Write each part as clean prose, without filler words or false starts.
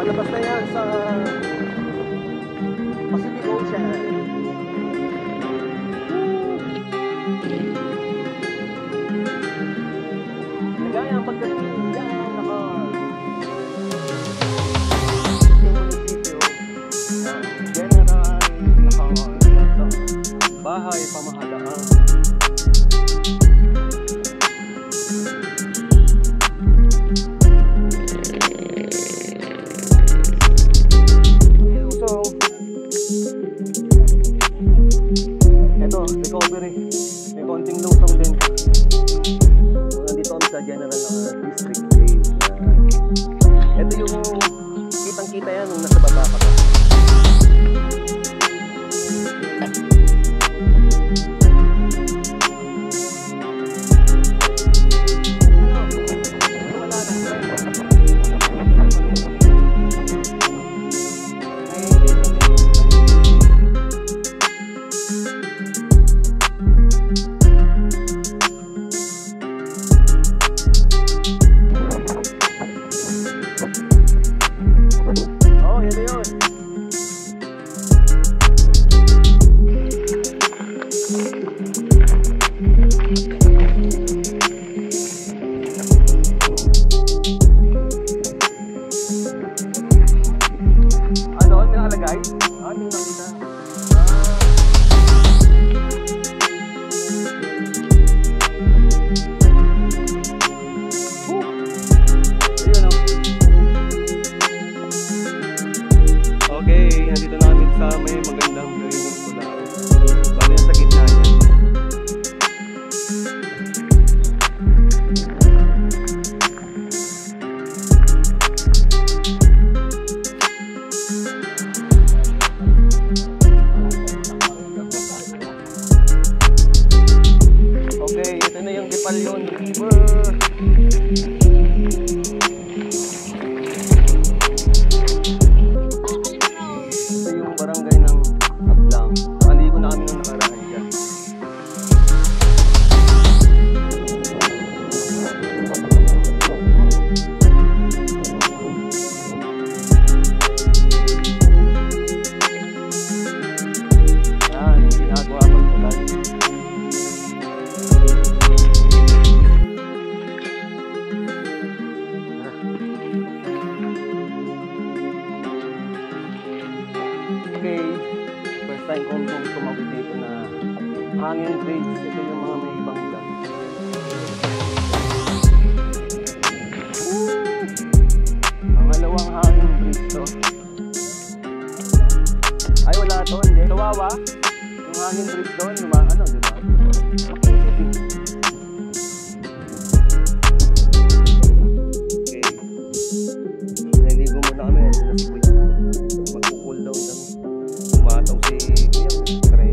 Lalabas na yan sa Pacific Ocean. Nagaya ang pagdating yan, bahay pamahalaan. So, eto, recovery. May konting lusong din. So, nandito kami sa General District Place. Ito yung kitang-kita yan nung nasa baba ka pa. Okay, nandito namin sa may magandang view yung Bulao. Bali sa gitna niya. Okay, ito na yung Dipalyon River. Barangay ng Ablang. Nakaligo na kami nung nakaraan dyan. Yan, ginagawa pag tagal. Okay, first time kong tumawid dito na hangin bridge. Ito yung mga may ibang vlog. Pangalawang hangin bridge to. Ay wala to, hindi. Kawawa. Yung hangin bridge doon, yung mga ano, diba? Okay. Naligo muna kami. Mag-cool down kami. Umataw si Kuya Kray.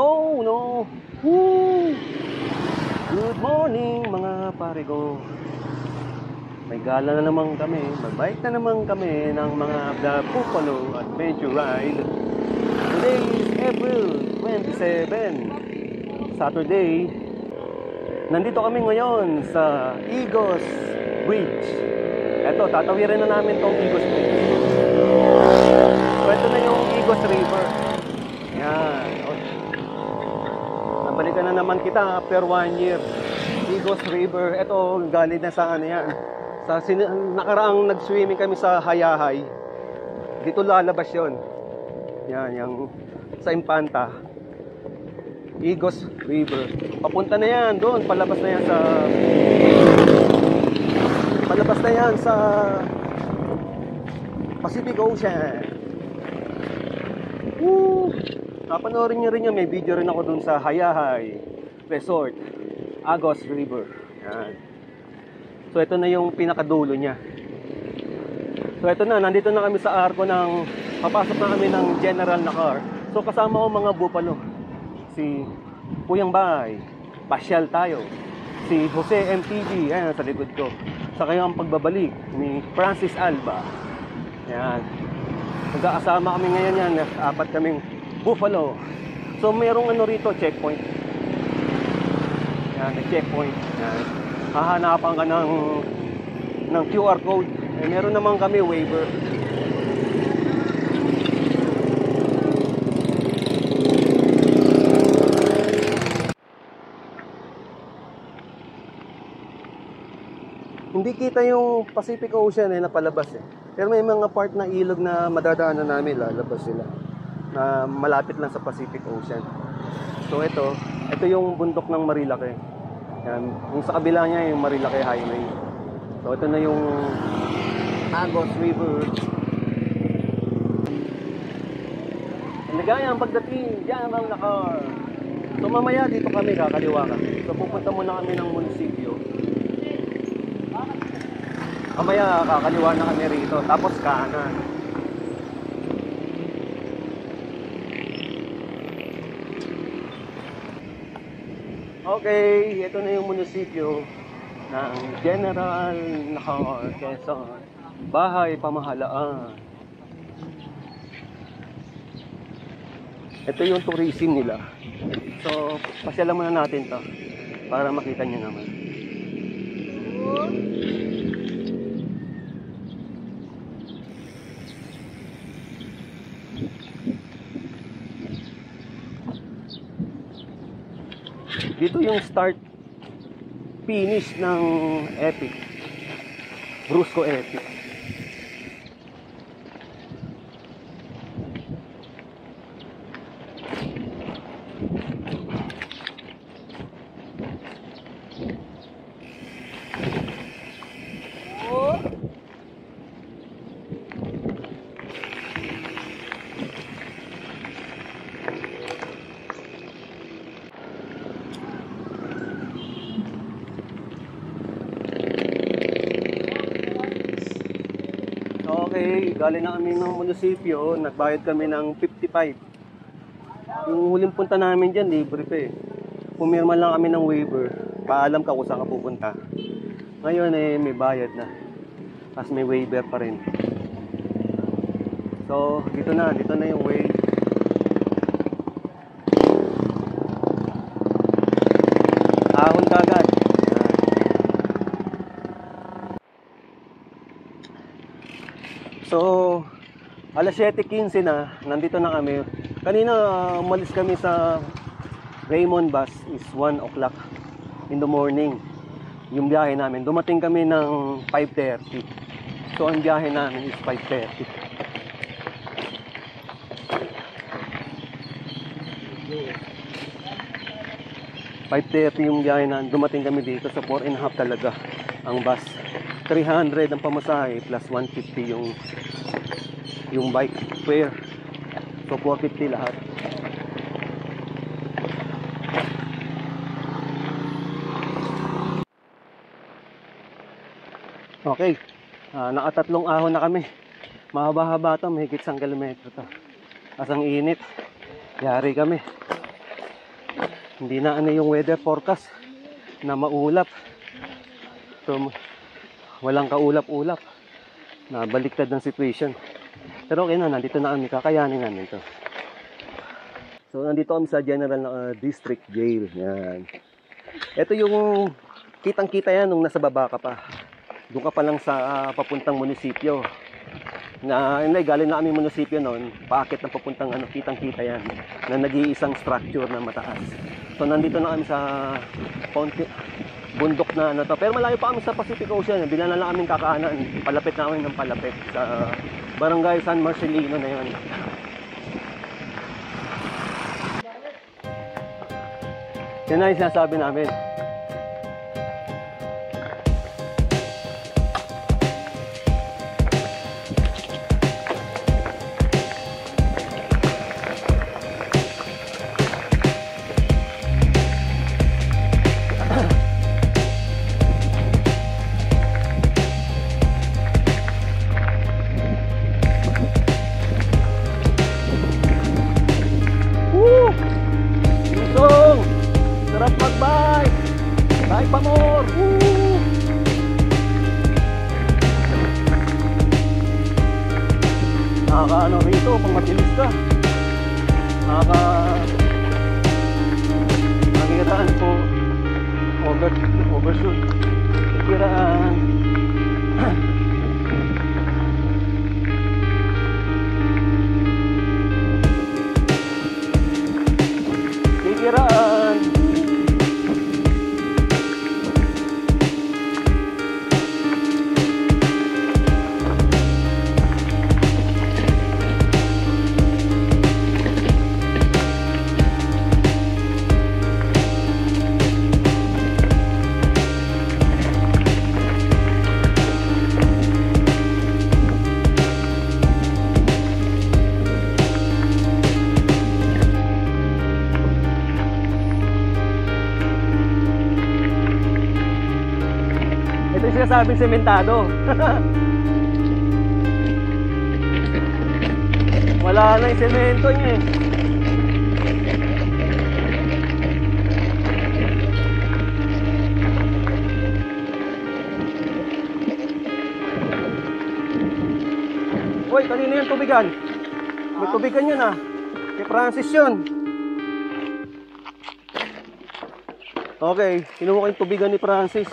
Yo, no. Woo! Good morning mga pare ko. May gala na naman kami. Magbike na naman kami ng mga The Buffalo Adventure Ride. Today is April 27, Saturday. Nandito kami ngayon sa Igos Bridge. Eto, tatawirin na namin tong Igos Bridge. So, ito na yung Igos River. Yan. Nabalikan na naman kita after 1 year. Igos River. Ito, galing na sa ano yan. Sa nakaraang nag-swimming kami sa Hayahay. Dito lalabas yon. Yan, yung sa Infanta. Igos River. Papunta na yan doon. Palabas na yan sa Pacific Ocean. Woo! Napanoorin nyo rin yun. May video rin ako doon sa Hayahay Resort, Igos River. Yan. So ito na yung pinakadulo niya. So ito na, nandito na kami sa arko ng, papasok na kami ng general na car. So kasama ko mga Buffalo. Si Kuyang Bay, pasyal tayo. Si Jose MTV, ayan sa likod ko. Saka yung pagbabalik ni Francis Alba. Ayan. Magkakasama kami ngayon yan, 4 kaming Buffalo. So mayroong ano rito, checkpoint. Ayan, checkpoint. Ayan. Hahanapan ka ng QR code. Eh, meron naman kami waiver. Hindi kita yung Pacific Ocean na palabas eh. Pero may mga part na ilog na madadaanan namin, lalabas sila. Na malapit lang sa Pacific Ocean. So ito yung bundok ng Marilake. Yan, yung sa kabila niya yung Marilake Highway. So ito na yung Igos River. Nagaya ang pagdating, diyan ang nakar. So mamaya dito kami, kakaliwa kami. So pupunta muna kami ng munisipyo. Mamaya kakaliwa na kami rito, tapos kanan. Okay, ito na yung munisipyo ng General Nakar, Quezon. Bahay Pamahalaan. Ito yung tourism nila. So, pasyalan muna natin to para makita nyo naman. Dito yung start finish ng Epic Brusco Epic. Okay, galing na kami ng munisipyo, nagbayad kami ng 55. Yung huling punta namin dyan, libre pa eh. Pumirma lang kami ng waiver, paalam ka kung saan ka pupunta. Ngayon eh, may bayad na. Tapos may waiver pa rin. So, dito na yung way. Ahon ka agad. So, alas 7:15 na, nandito na kami. Kanina, umalis kami sa Raymond Bus is 1 o'clock in the morning. Yung biyahe namin, dumating kami ng 5:30. So, ang biyahe namin is 5:30. Yung biyahe namin, dumating kami dito sa 4.5 talaga ang bus. 300 ang pamasahe plus 150 yung bike fare. So 450 lahat. Okay. Nakatatlong ahon na kami. Mahaba-haba to, mahigit 1 kilometro to. As ang init. Yari kami. Hindi na ano yung weather forecast na maulap. So, walang kaulap-ulap. Nabaliktad ng situation. Pero okay na, nandito na kami. Kakayanin namin to. So, nandito kami sa General District Jail. Yan. Ito yung kitang-kita yan nung nasa baba ka pa. Doon ka pa lang sa papuntang munisipyo. Galing na kami munisipyo noon. Paakit na papuntang kitang-kita yan. Na nag-iisang structure na mataas. So, nandito na kami sa bundok na to. Pero malayo pa kami sa Pacific Ocean. Bila na lang kami kakaanan. Palapit na kami ng palapit sa Barangay San Marcelino na yun. Yan na yung sinasabi namin. Sarap mag-bike! Bike pa more! Woo! Nakaka-ano rito pang matilis ka. Nakiraan po. Overshoot. Nakiraan. Nakiraan. Ito yung sinasabing sementado. Wala na yung semento niya eh. Uy, kanina yung tubigan. May tubigan yun ah. Kay Francis yun. Okay, kinuha ko yung tubigan ni Francis.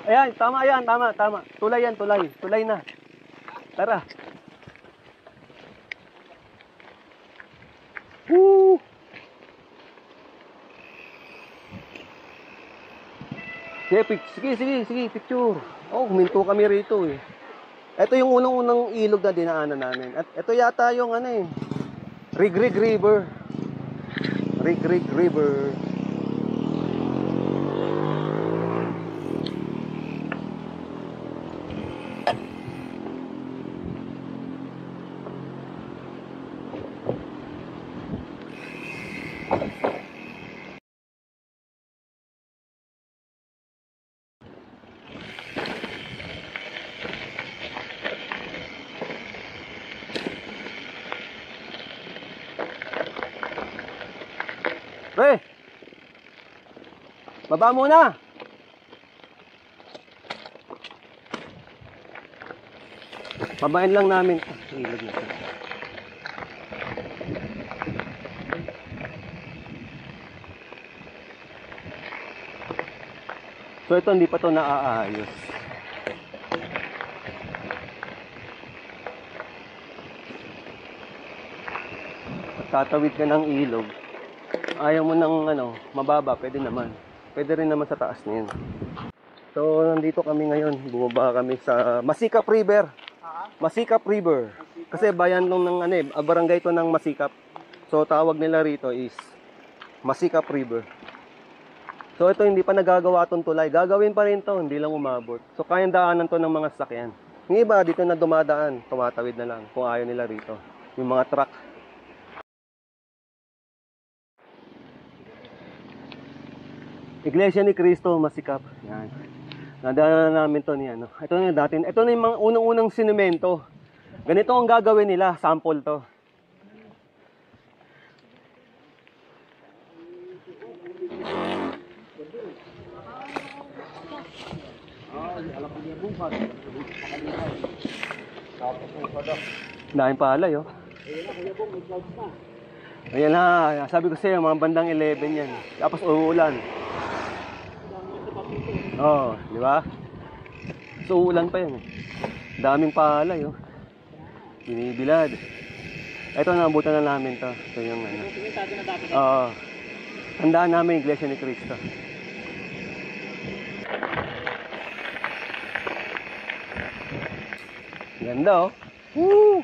Ayan, tama yan, tama. Tulay yan, tulay. Tulay na. Tara. Woo! Sige, picture. Oh, huminto kami rito eh. Ito yung unang-unang ilog na dinaanan namin. At ito yata yung Rig River. Rig River. Pre! Baba muna! Babain lang namin. Ilog na ito. So ito hindi pa ito naaayos. tatawid ka ng ilog, ayaw mo ng ano, mababa, pwede naman. Pwede rin naman sa taas na yun. So, nandito kami ngayon. Bumaba kami sa Masikap River. Masikap River. Kasi bayan nung ng ano eh, barangay to ng Masikap. So, tawag nila rito is Masikap River. So, ito hindi pa nagagawa tong tulay. Gagawin pa rin to, hindi lang umabot. So, kayang daanan to ng mga sasakyan. Yung iba, dito na dumadaan, tumatawid na lang kung ayaw nila rito. Yung mga truck. Iglesia ni Cristo, Masikap. Yan. Nadaanan namin to ni ano. Ito na dati. Ito na yung mga unang-unang sinimento. Ganito ang gagawin nila, sample to. Dahil palay, oh. Ayan na, sabi ko sa'yo, mga bandang 11 yan. Tapos uulan. Oo, di ba? So, uulan pa yan. Daming palay, oh. Binibilad. Ito, naabutan na namin to. Ito yung ano. Oo. Tandaan namin, Iglesia ni Cristo. Ganda, oh. Woo!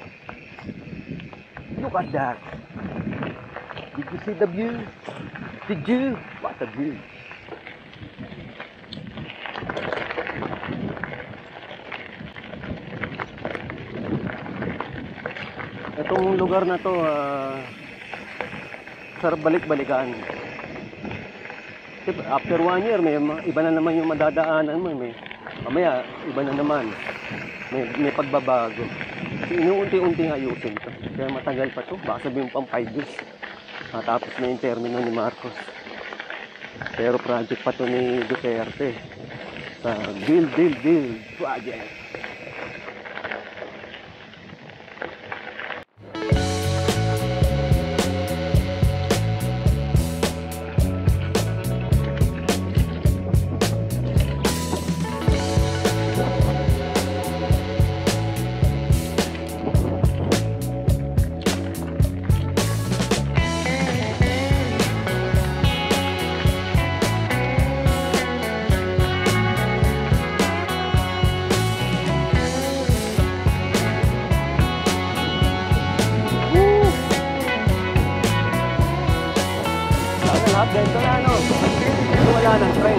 Look at that. Did you see the view? Did you? What a view. Itong lugar na to, sarap balik-balikan. After 1 year, may iba na naman yung madadaanan mo. Mamaya, iba na naman. May pagbabago. Kasi inuunti-unting ayusin to. Kaya matagal pa to. Baka sabihin pang 5 years. Matapos na yung termino ni Marcos. Pero project pa to ni Duterte. Sa Build Project. Ganito na ano, wala ng train.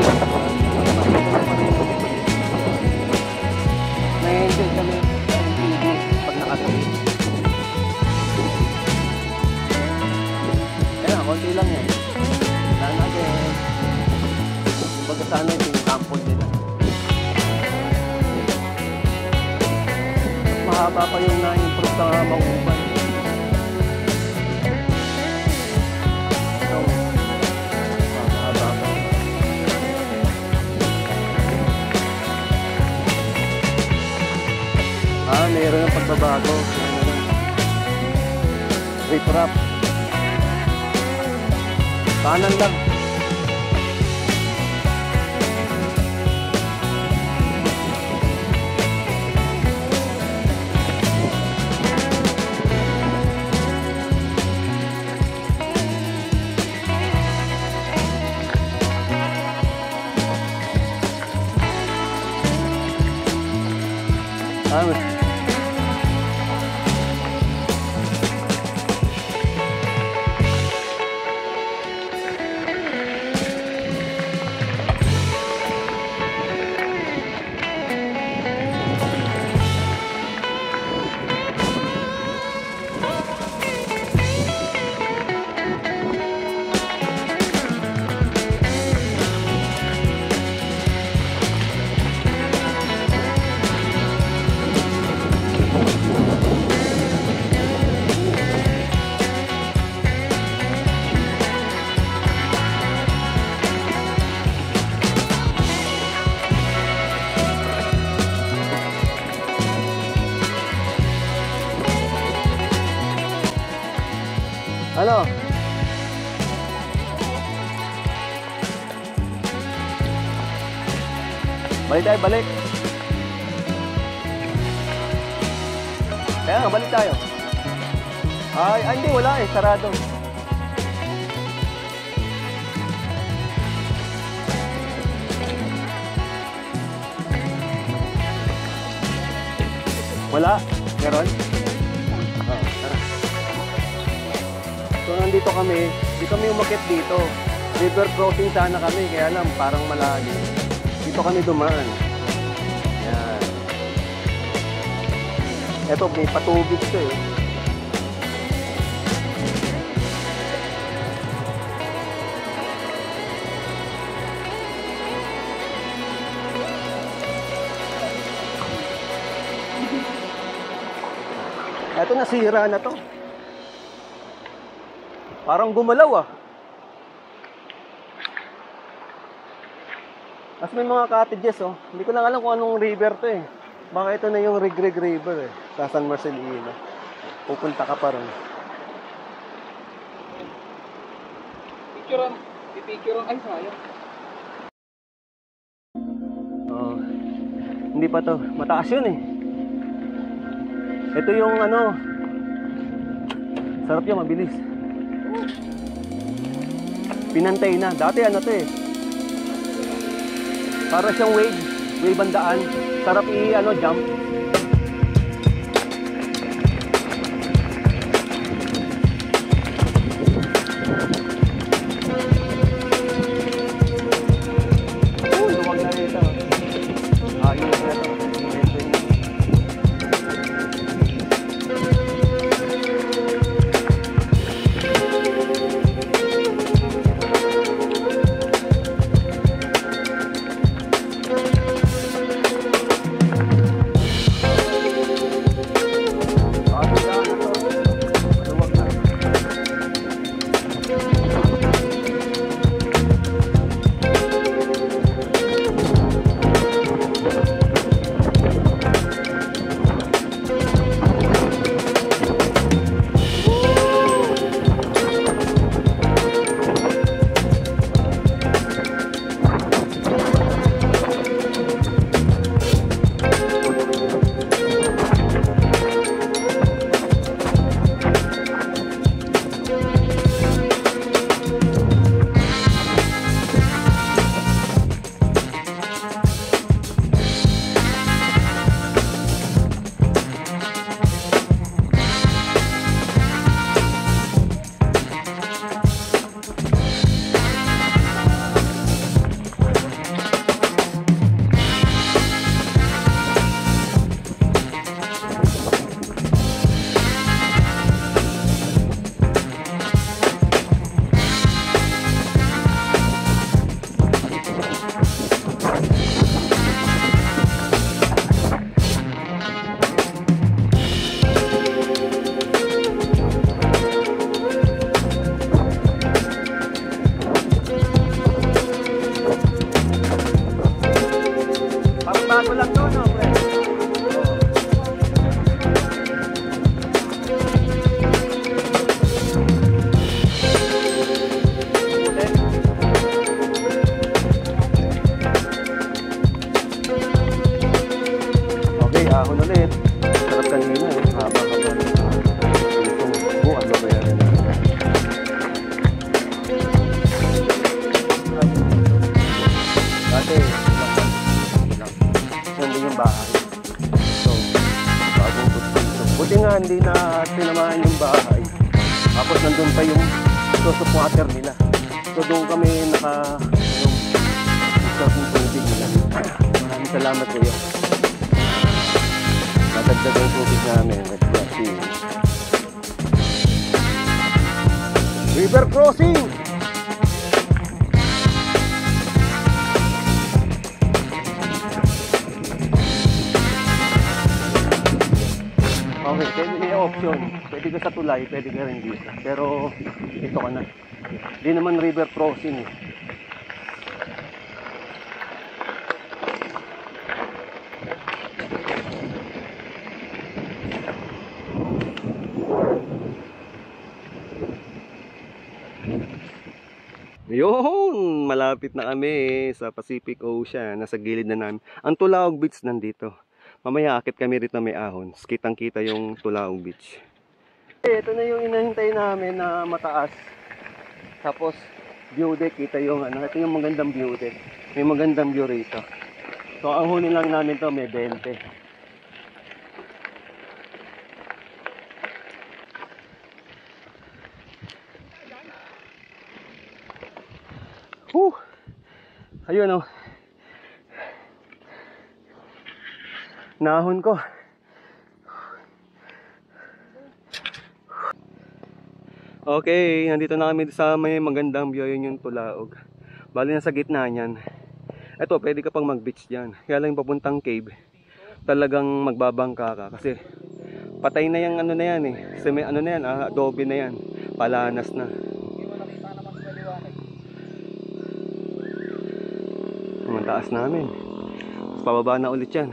Na-enjoy kami ng TV pag nakatawid. Kaya konti lang yan. Saan natin, kumbaga sana yung sample nila. Mahaba pa yung na-improve sa Mauban. Mayroon ng pagbabago. Riprap. Kanan lang. Ano? Balik tayo, balik. Kaya nga, balik tayo. Ay, hindi, wala eh, sarado. Wala? Meron? Oh, tara. So nandito kami, di kami umakit dito. River crossing sana kami, kaya lang parang malalim. Dito kami dumaan. Yan. Eto, may patubig to eh. Eto, nasira na to. Parang gumalaw ah. Mas may mga cottages oh. Hindi ko lang alam kung anong river to eh. Baka ito na yung Rigreg River eh. Sa San Marcelino. Pupunta ka pa rin. Pipicturean, ay sayang. Oh. Hindi pa to. Mataas yun eh. Ito yung ano. Sarap yan, mabilis. Pinantay na. Dati ano to eh. Para siyang wave ang daan. Sarap jump. Luwag na rito. Ayos na to. Bago lang to, no, pre? Okay, ahon ulit. Sarap kanina eh. Haba ka ba? Ano ba yan? Dati, yung bahay. So, bagong gusto. Buti nga hindi na tinamaan yung bahay. Tapos nandun pa yung source of water nila. So doon kami yung source ng tubig nila. Maraming salamat po yun. Natagdag yung tubig namin. River crossing! Okay, pwede may option. Pwede ka sa tulay, pwede ka rin dito. Pero ito ka na. Di naman river crossing eh. Yun, malapit na kami sa Pacific Ocean. Nasa gilid na namin. Ang Tulaog Beach nandito. Mamaya akit kami rito may ahon. Kitang kita yung Tulaog Beach. Ito na yung inahintay namin na mataas. Tapos view deck, kita yung ano, ito yung magandang view deck. May magandang view rito. So ang huli lang namin to may 20. Ayun oh. Nahon ko. Okay, nandito na kami sa may magandang view, yun yung Tulaog. Bali na sa gitna niyan. Ito, pwede ka pang mag-beach diyan. Kaya lang papuntang cave. Talagang magbabangka ka kasi patay na yung ano na yan eh. May ano na yan, adobe na yan. Palanas na. Hindi mo nakita naman sa liwanag. Ang taas namin. Pababa na ulit yan.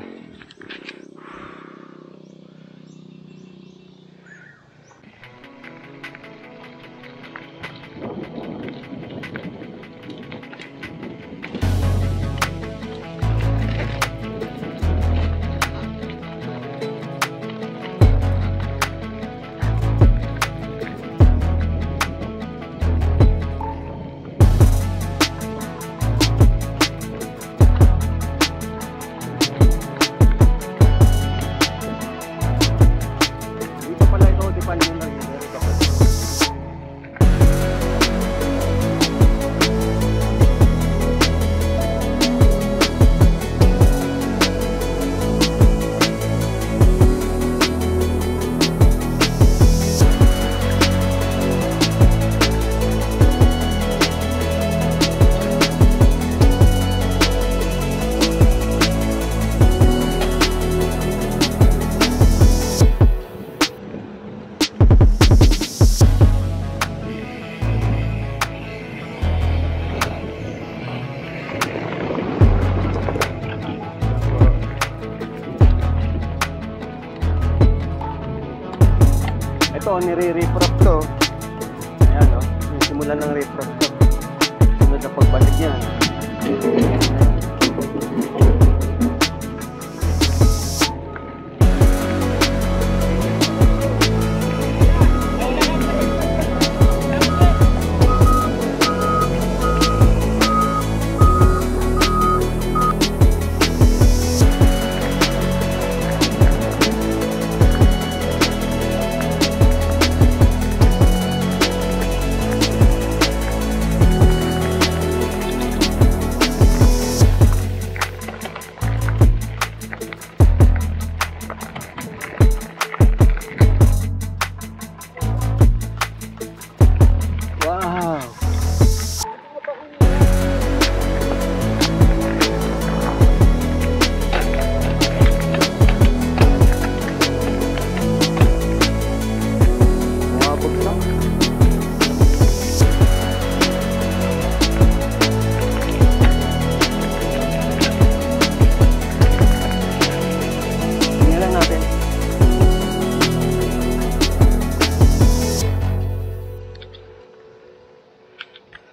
Ito, nire-refrap to. Ayan o, yung simula ng refrap to. Sunod na pagbalik niyan.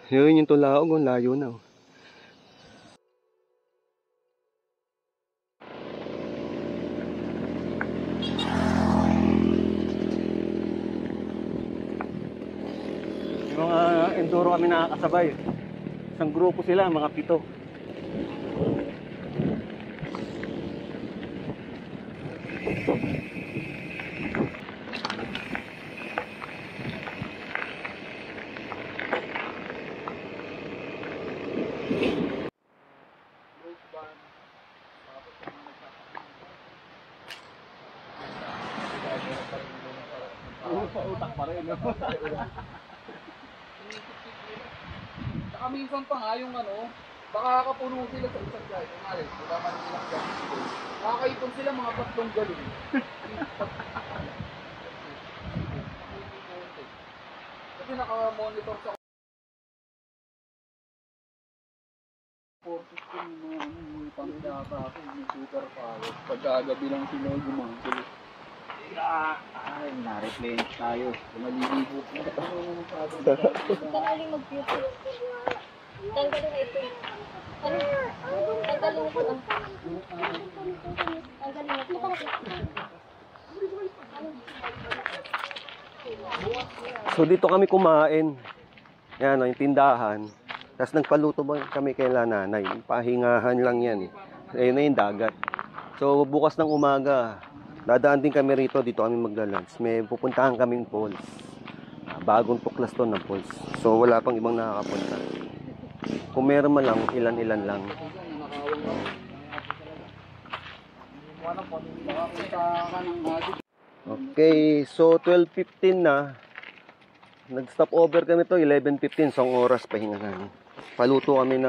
Yun yung Tulaog, ang layo na. Yung mga enduro kami nakakasabay. Isang grupo sila, mga 7. Utak pa rin. Saka minsan pa nga yung ano, baka kapuno sila sa isang guys. Wala man nilang gano'n. Nakakaipon sila mga 3 galon. Kasi naka-monitor sa 416 mga pangdata ako, may super power. Pagkagabi lang sila gumangkil. Ay, na-replenish tayo. Maliligo po. Tanggalin mag-beauty. Tanggalin na ito. Ano? Tanggalin ko lang. Tanggalin na ito. So dito kami kumain. Yan o, yung tindahan. Tapos nagpaluto ba kami kay nanay. Pahingahan lang yan eh. Ayun na yung dagat. So bukas ng umaga, dadaan din kami rito. Dito kami magla-lunch. May pupuntahan kaming falls. Bagong tuklas to ng falls. So wala pang ibang nakakapunta. Kung meron man lang, ilan-ilan lang. Okay, so 12:15 na. Nag-stop over kami to 11:15, isang oras pahinga namin. Paluto kami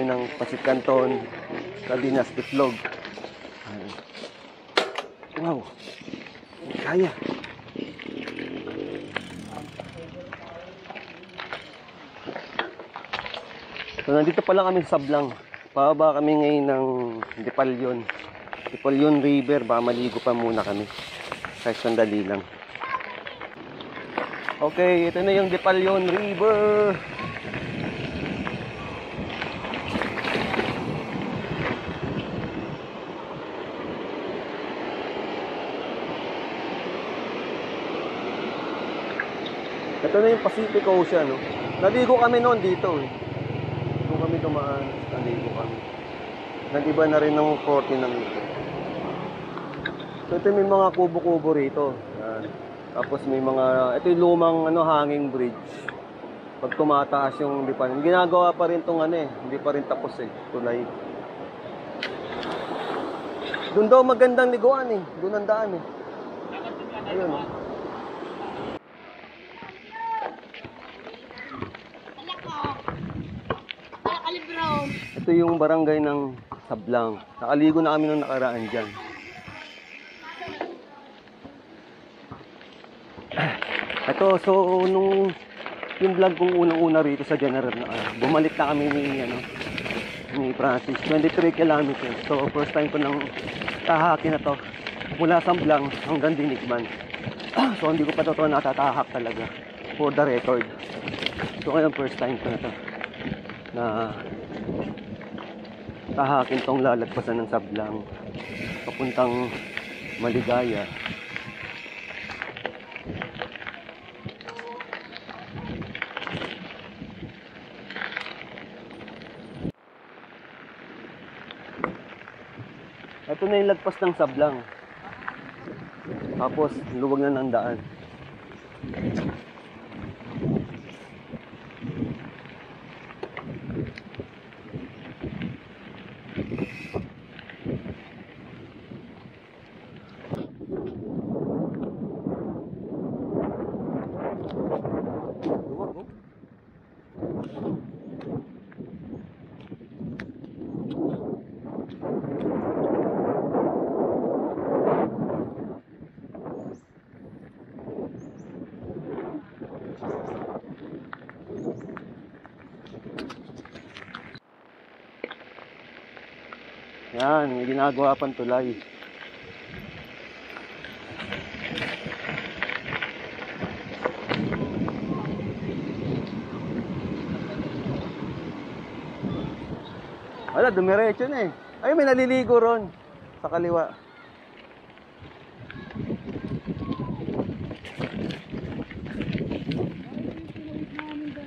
ng pasit canton, sardinas, itlog. Wow. Kaya. So nandito pa lang kami sa Sablang. Pababa kami ngayon ng Dipalyon River, baka maligo pa muna kami. Kahit sandali lang. Okay, ito na yung Dipalyon River. Ito na yung Pacific Ocean, no? Naligo kami noon dito, eh. Kung kami dumaan, naligo kami. Nag-iba na rin ng 40 ng ito. So ito may mga kubo-kubo rito. Yan. Tapos may mga, ito yung lumang hanging bridge. Pag tumataas yung Dipalyon, ginagawa pa rin tong hindi pa rin tapos tulay. Doon daw magandang liguan doon ang daan Ayun Ito yung barangay ng Sablang. Nakaligo na kami nung nakaraan dyan. Ito, so nung yung vlog kong unang-una rito sa General bumalik na kami ni Francis. 23 kilometers. So first time ko nang tahakin na to. Mula Sablang hanggang Dinikman. So hindi ko pa to natatahak talaga. For the record. So ngayon first time ko na to. Na tahakin tong lalagpasan ng Sablang papuntang Maligaya. Ito na yung lagpas ng Sablang. Tapos luwag na ng daan. Yan, may ginagawa pang tulay. Wala, dumiretso na Ay, may naliligo ron sa kaliwa.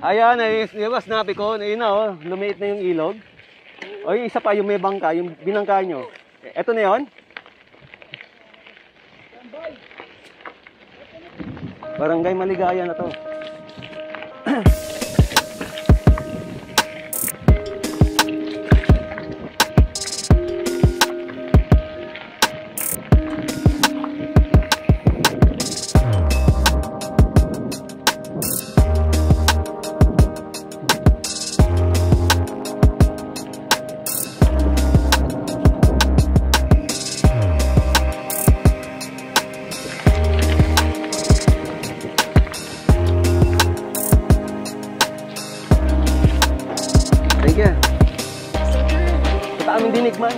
Ayan, mas nabi ko, lumiit na yung ilog. O yung isa pa, yung may bangka, yung binangka nyo. Eto na yun? Barangay Maligaya na to. Dinikman.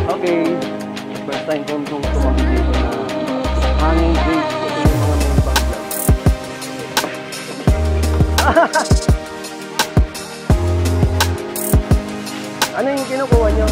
Okay. First time kong tumawid dito na hanging bridge. Ito yung mga main bank lang. Ano yung kinukuha nyo?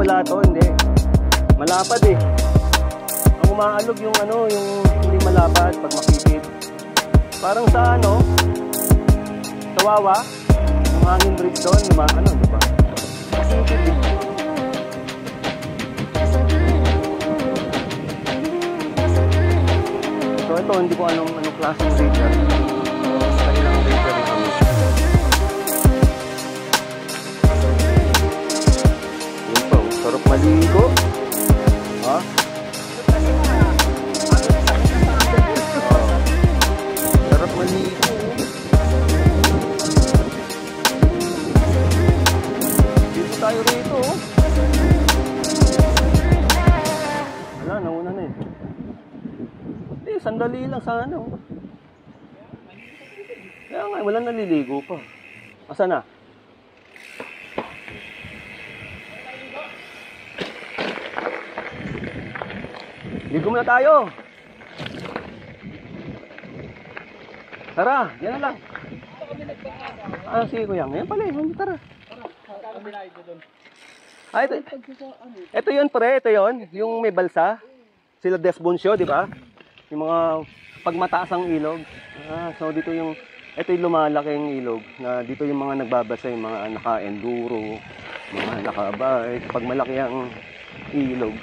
wala to, hindi. Malapad eh. Ang umaalog yung ano, yung hindi malapad pag makipit. Parang sa ano, sa Wawa, yung hangin bridge doon, ano, di ba? Makipit eh. So ito, hindi ko anong klaseng breaker. So, sa kanilang breaker rin kami. Yun po, sarap maligo. Ha? Sarap maligo. Dito tayo rito. Wala, nauna na eh. Hindi, sandali lang sa ano. Kaya nga, wala naliligo pa. Asa na? Ligo muna tayo. Tara, yan na lang. Ah, sige kuya. Yan pala yun. Tara. Ah, ito yun pre, ito yun. Yung may balsa. Sila Desbonsyo, di ba? Yung mga pagmataas ang ilog. Ah, so dito yung, ito yung lumalaking ilog. Na dito yung mga nagbabasa, yung mga naka-enduro, mga naka-bike. Pag malaki ang ilog.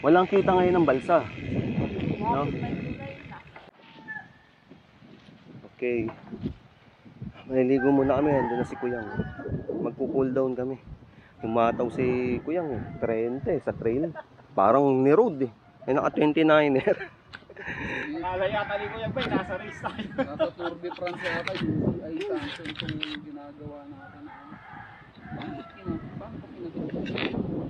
Walang kita ngayon ng balsa. No? Okay. Maliligo muna kami. Andun na si Kuyang. Magpo-cool down kami. Tumataw si Kuyang. 30 sa trail. Parang ni-road eh. Ay naka-29er. Akala yata ni Kuya Bay, nasa race tayo. Nasa Tour de France yata. Ay, Samson itong ginagawa natin. Bakit ginagawa?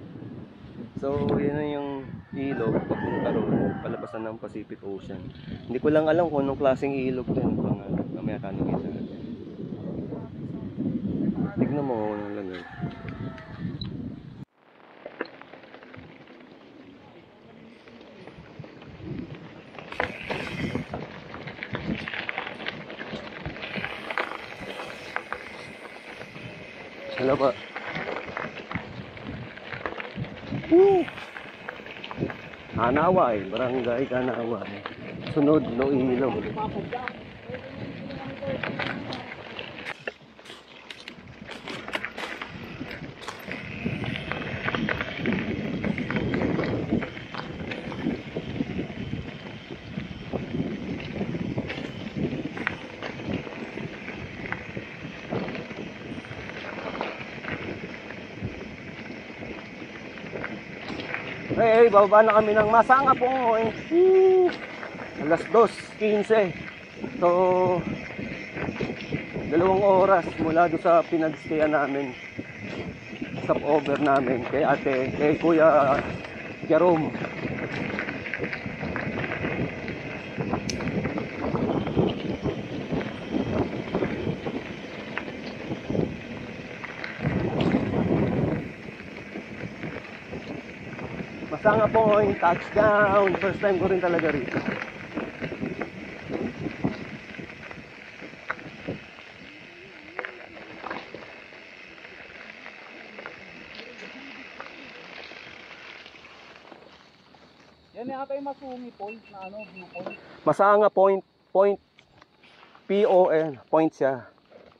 So, yun na yung ilog papunta roon, palabasan ng Pacific Ocean. Hindi ko lang alam kung anong klaseng ilog to. Mamaya tanongin natin. Tignan mo kung anong lagay. Hello pa. Kanaway, barangay Kanaway. Sunod no ilog. Hey, bababa na kami ng Masanga po. Alas 2:15. So, 2 oras mula doon sa pinag-stayan namin. Stopover namin kay ate, kay Kuya Jerome. Masanga Point, touchdown. First time ko rin talaga rito. Yan yata yung Masumi Point na ano, viewpoint. Masanga Point, P-O-N, point siya.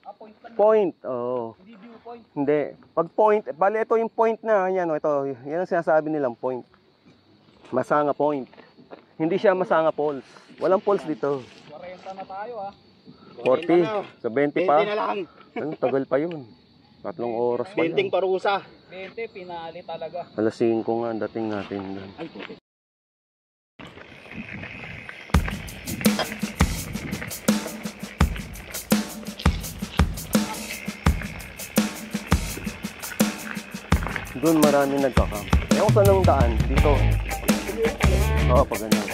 Ah, point lang. Point, oo. Hindi viewpoint. Hindi. Pag point, bali ito yung point na, yan o, ito. Yan ang sinasabi nilang point. Masanga Point. Hindi siya Masanga Falls. Walang falls dito. 40 na tayo ah. 40, sa 20 pa. 20 na lang. Ano, tagal pa yun. 3 oras pa yun. 20 parusa. 20, pinali talaga. Alas 5 nga ang dating natin doon. Ay, puti. Doon marami nagkakam. Ewan ko saan ang daan. Dito. Oo, pag ganun.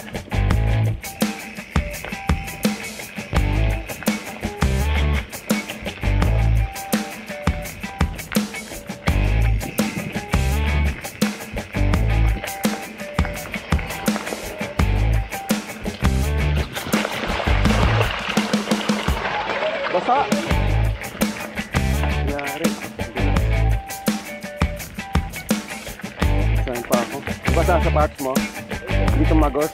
Basa! Yari. Basa sa parts mo. Dito magos.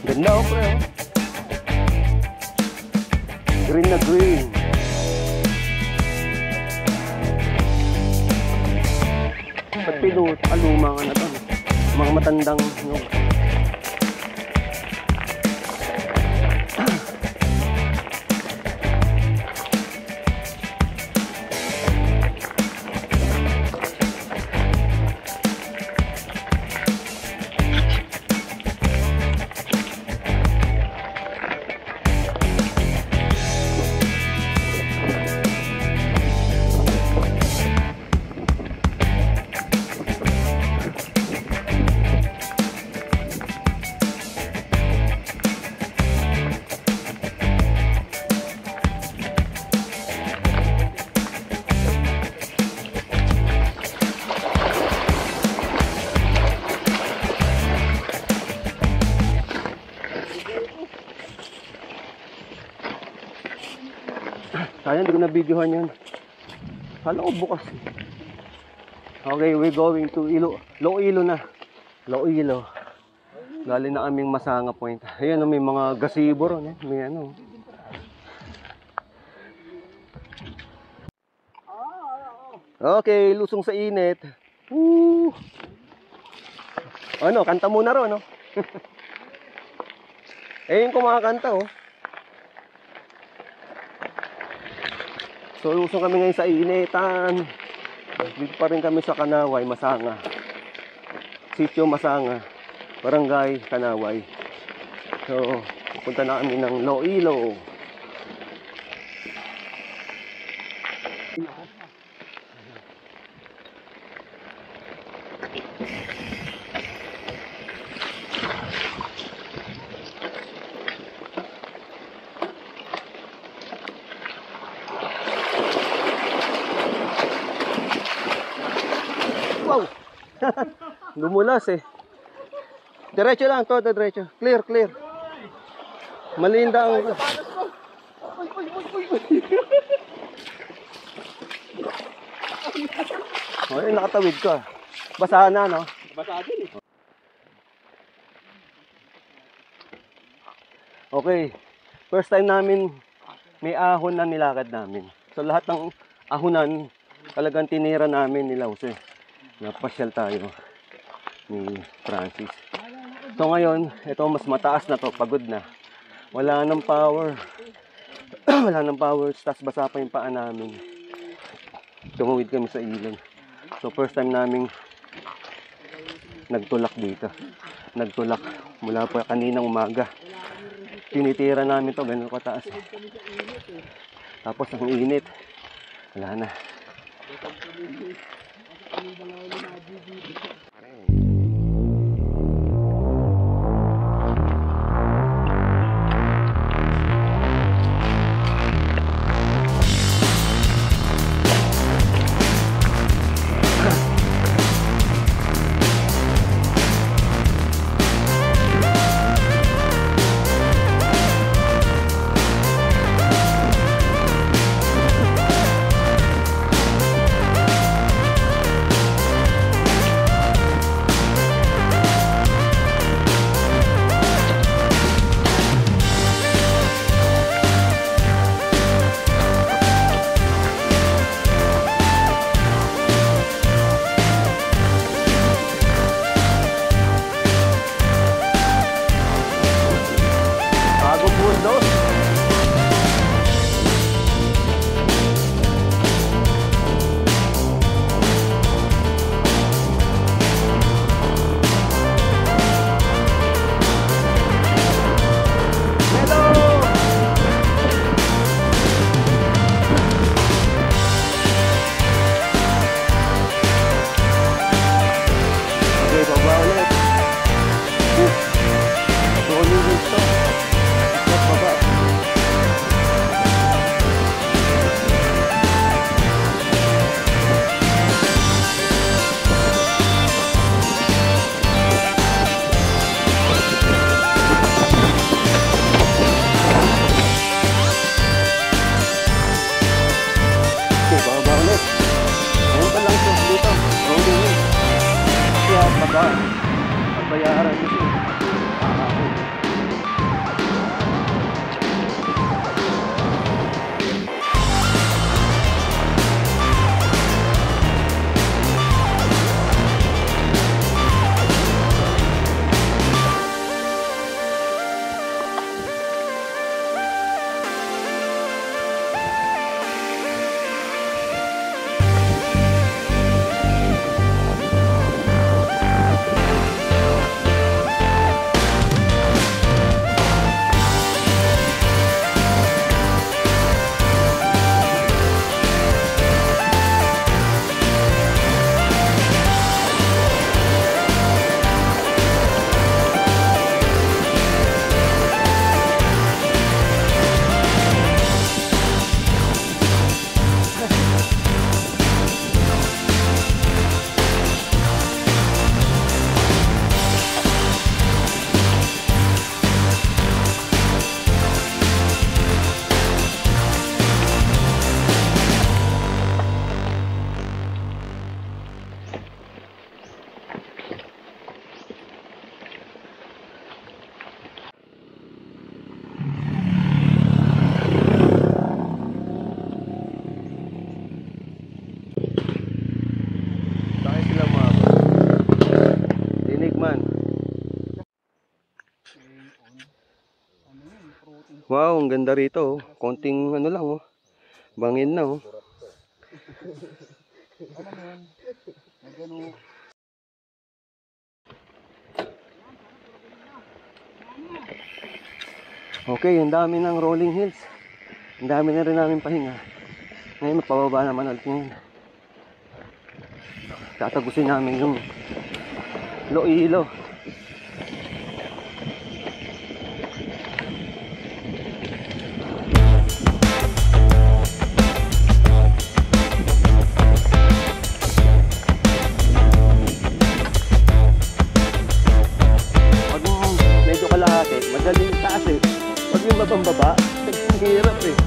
Ganda oh, pre. Oh. Green na green. Ba't palumangan na to? Mga matandang no. Sayang, hindi ko na-videohan yun. Kala ko bukas. Okay, we're going to Iloilo na. Iloilo. Galing na aming Masanga Point. Ayan, may mga gazebo ron. May ano. Okay, lusong sa init. Woo! Ano, kanta muna ron, no? Ayun kumakanta, oh. So, lusong kami ngayon sa initan. Dito pa rin kami sa Kanaway, Masanga. Sitio Masanga, Barangay Kanaway. So, pupunta na kami ng Iloilo. Wow! Lumulas eh. Diretso lang to, diretso. Clear, clear. Malinda ang... Ay, nakatawid ka. Basahan na, no? Basa din eh. Okay. First time namin may ahon na nilakad namin. So lahat ng ahonan talagang tinira namin nila Jose. Napasyal tayo ni Francis. So ngayon, ito mas mataas na to, pagod na. Wala nang power. Wala nang power, tas basa pa yung paa namin. Tumawid kami sa ilog. So first time namin nagtulak dito. Nagtulak mula pa kaninang umaga. Tinitira namin to, ganun kataas. Tapos ang init. Wala na. Wow, ang ganda rito. Oh. Konting ano lang oh. Bangin na oh. Okay, ang dami ng rolling hills. Ang dami na rin namin pahinga. Ngayon magpababa naman ulit ngayon. Tatagusin namin yung Iloilo. Pag medyo kalahati, madaling taas eh. Pag yung babang-baba, ang hirap eh.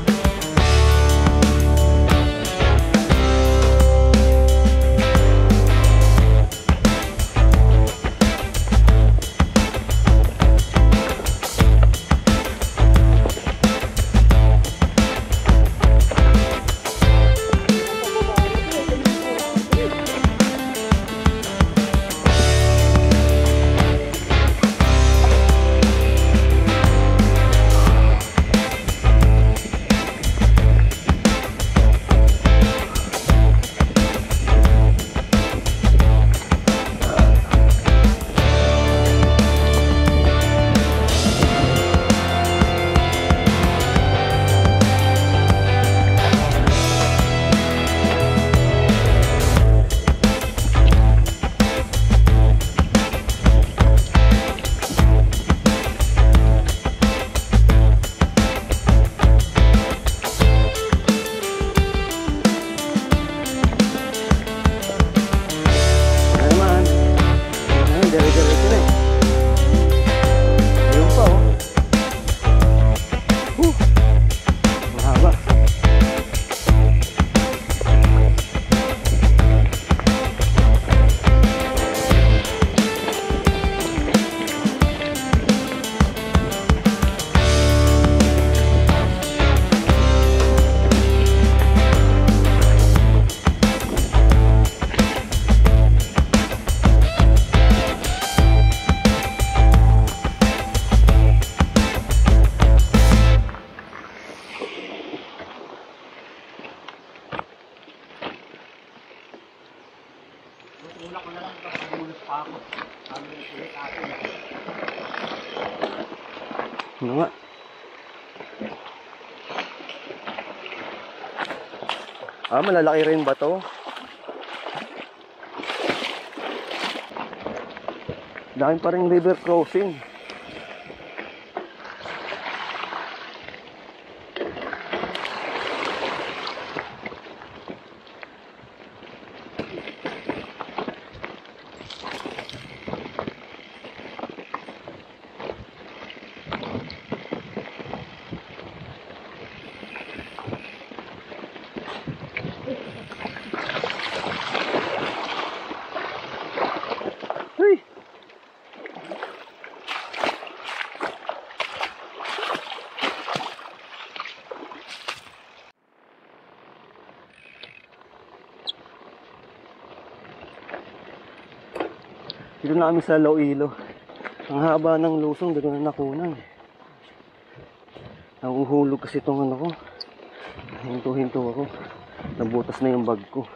Ano nga? Malalaki rin ba to? Dami pa rin river crossing. Dito na kami sa Iloilo. Ang haba ng lusong, dito na nakunan. Nahuhulog kasi itong ano ko. Hinto-hinto ako. Nabutas na yung bag ko.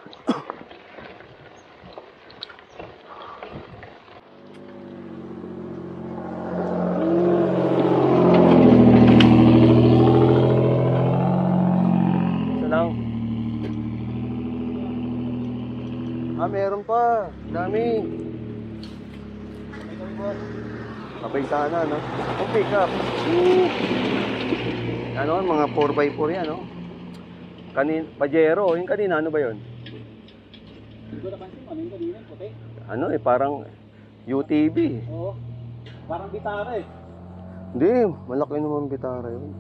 Isa lang. Meron pa. Dami. Kapay sana, no? O pick up. Ano, mga 4x4 yan, no? Pajero, yung kanina, ano ba yun? Hindi ko napansin, ano yung kanina, puti? Ano parang UTV. Oo, parang bitara eh. Hindi, malaki naman bitara yun.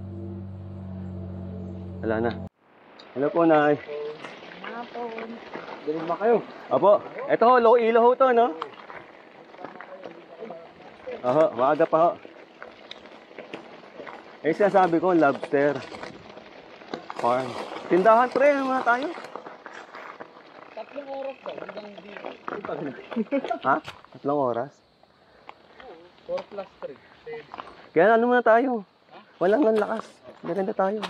Wala na. Hello po, Nay. Ganun ba kayo? Apo, eto ho, Iloilo ho to, no? Oho, maaga pa ho. Eh, sinasabi ko, lobster farm. Tindahan pre, mga tayo. 3 oras ba? Hanggang dito. Ha? 3 oras? 4 plus 3. Kaya ano muna tayo? Walang ang lakas. Maganda tayo.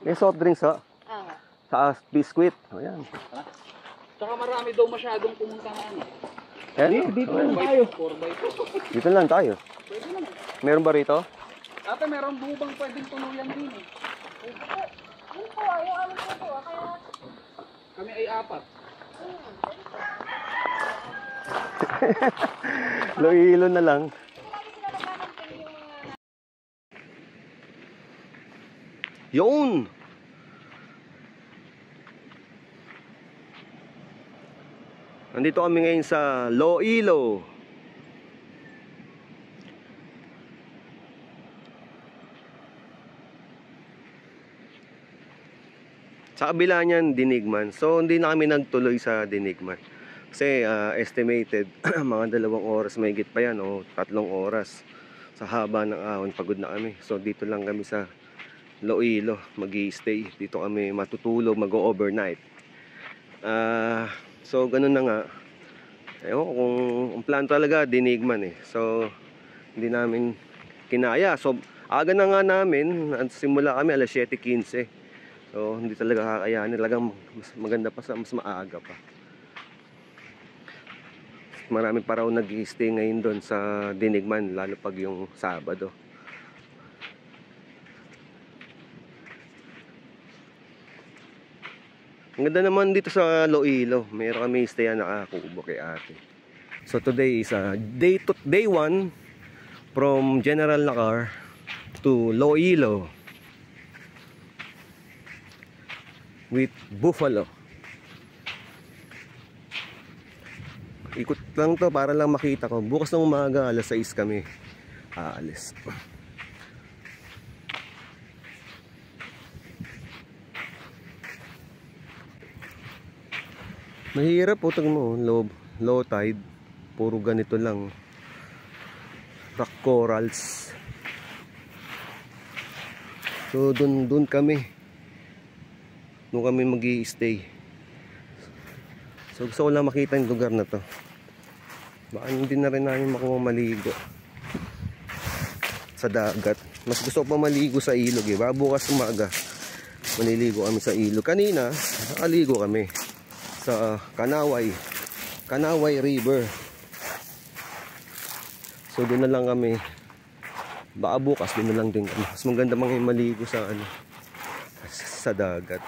May soft drinks ha. Sa biscuit. Ayan. Tsaka marami daw masyadong pumunta na ano. Ayan. Dito lang tayo. 4x4. Dito lang tayo. Pwede naman. Meron ba rito? Ate, meron bubang pwedeng tuluyan din eh. Yun po, yung amin po po. Kaya, Kami ay 4. Loilo na lang. lagi sila nagkakamping yung mga... Yun! Nandito kami ngayon sa Loilo. Sa kabila niyan, Dinigman. So, hindi na kami nagtuloy sa Dinigman. Kasi estimated, mga 2 oras mahigit pa yan o 3 oras. Sa haba ng ahon, pagod na kami. So, dito lang kami sa Loilo. Mag-i-stay. Dito kami matutulog, mag-overnight. So, ganun na nga. Ewan ko kung ang plan talaga, Dinigman eh. So, hindi namin kinaya. So, aga na nga namin. Simula kami alas 7:15. So, hindi talaga kakayanin. Talagang mas maganda pa sa mas maaga pa. Marami pa raw nag-i-stay ngayon doon sa Dinigman, lalo pag yung Sabado. Ang ganda naman dito sa Loilo. Meron kami stayan na kubo kay ate. So today is day 1 from General Nakar to Loilo with Buffalo. Ikot lang to para lang makita ko. Bukas ng umaga alas 6 kami aalis. Mahirap po mo, low tide. Puro ganito lang. Rock corals. So dun kami. Doon kami mag-i-stay. So gusto ko lang makita yung lugar na to. Baka hindi na rin namin makuha maligo sa dagat. Mas gusto ko pa maligo sa ilog eh. Baka bukas umaga maliligo kami sa ilog. Kanina nakaligo kami sa Kanaway River. So doon na lang kami. Baka bukas doon na lang din kami. Mas maganda mga maligo sa sa dagat.